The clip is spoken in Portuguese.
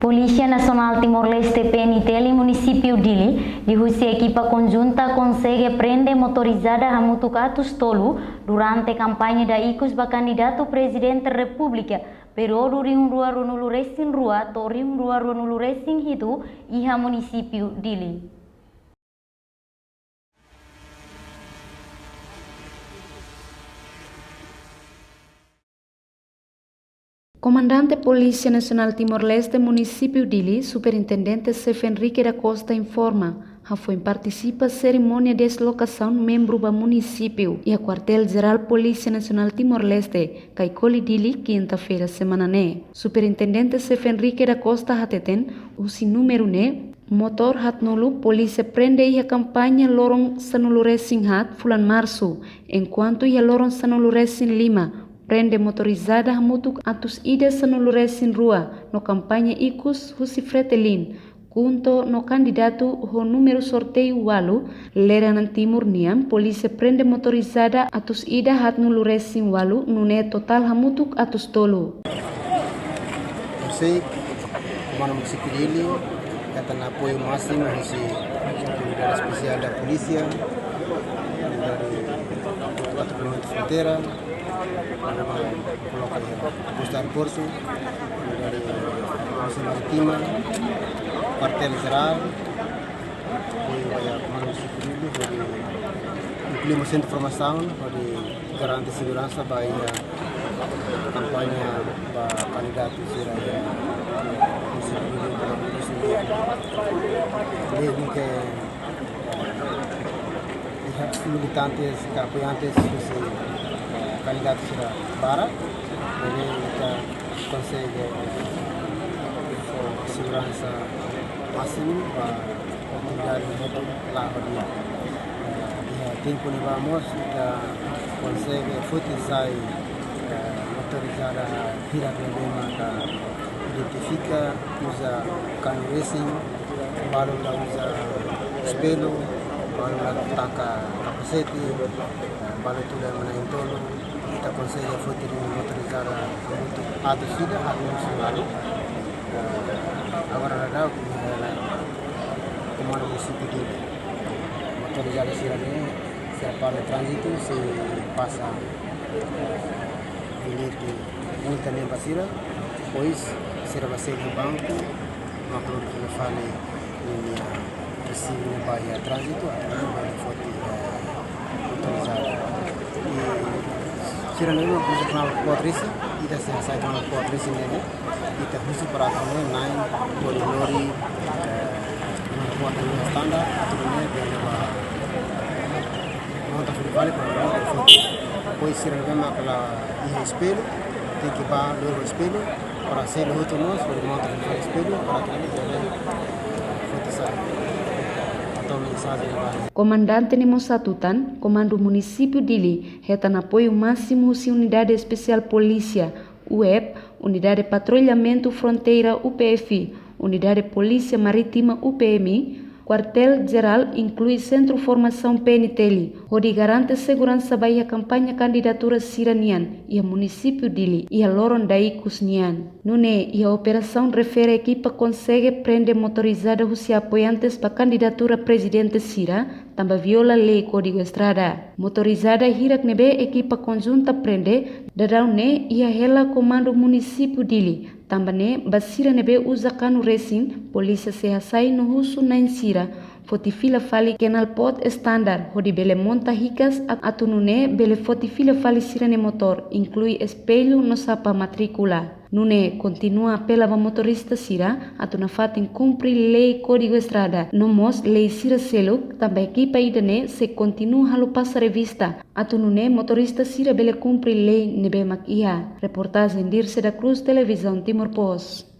Polícia Nacional Timor-Leste PNTL município Dili, dihusi equipa conjunta consegue prender motorizada Hamutukatus Tolu durante campanha da ICUS ba candidato presidente da República, período Rium Rua Runulu Racing Rua, to Rium Rua Runulu Racing Hitu, iha município Dili. Comandante Polícia Nacional Timor-Leste Município Dili, Superintendente Chef Henrique da Costa informa, foi participa cerimônia de deslocação membro do município e a quartel-geral Polícia Nacional Timor-Leste, Kaikoli Dili, quinta-feira semana né. Superintendente Chef Henrique da Costa hateten, o número né, motor hatnulu polícia prende ia campanha lorong sanulu racing hat fulan março, enquanto ia lorong sanulu racing 5, prende motorizada mutuk atus ida sanulu racing rua no campanha ICUS husi fretelin kunto no candidato ho número sorteio walu leranan timur niam polícia prende motorizada atus ida hatnulu racing walu nune total hamutuk atus tolu. Saya Comando Município Dili kata na apoio máximo husi unidade especial da polícia dari 4 km fronteira colocar posto aeroporto dari Polisi Maritima, quartel geral e a Comando Município Dili dari incluímos centro de formação para garantir segurança para a campanha para candidato será desde que militantes e apoiantes candidato será para kita consegue segurança máximo para atividade lá tempo que vamos kita consegue futizar motorizada tidak problema identifica usa cano racing baru la usa espelho baru la taca capacete baru tu la menaik tolo kita consegue foto motorizada untuk atau tidak lalu agora ada Comando Município Dili motorizada sirane siapa le trânsito se passa bilhete multa nem basira pois será você no banco uma coisa que eu falei minha recibo no Bahia Trânsito através da foto autorizada e será não usa canal 4 e da sai canal 4 nele e tá usa para canal 9 polilori kuat dengan standar aturannya biar lebar mau tak vale para foto pois será mesmo aquela espelho tem que ir do espelho para ser o outro nós para montar o espelho para que ele foto atau mensagem vai. Comandante Nemo Satutan, Comando Município Dili, retan apoio máximo se Unidade Especial Polícia, UEP, Unidade Patrulhamento Fronteira UPF, Unidade Polícia Marítima UPM, Quartel Geral inclui Centro Formação PNTL, onde garante segurança para a campanha candidatura Siranian e a município Dili e a Loron da ICUS Nian. Nune e a operação refere a equipa consegue prender motorizada os apoiantes para a candidatura presidente Sira, também viola lei Código Estrada. Motorizada hirak nebe equipa conjunta prende, dadaune e a hela Comando Município Dili. Também basira nebe usa cano racing, polícia se hasai no husu na insira, fotifila fali kenal pot standard, hodi bele monta hikas atunune bele fotifila fali sirene motor, inclui espelho no sapa matricula. Nune continua apela a motorista sira, atuna fatin cumpri lei Código Estrada, nomos lei sira seluk, também equipa idane se continua halu passa revista, atunune motorista sira bele cumpri lei nebe mak iha. Reportagem Dirce da Cruz, Televisão Timor Post.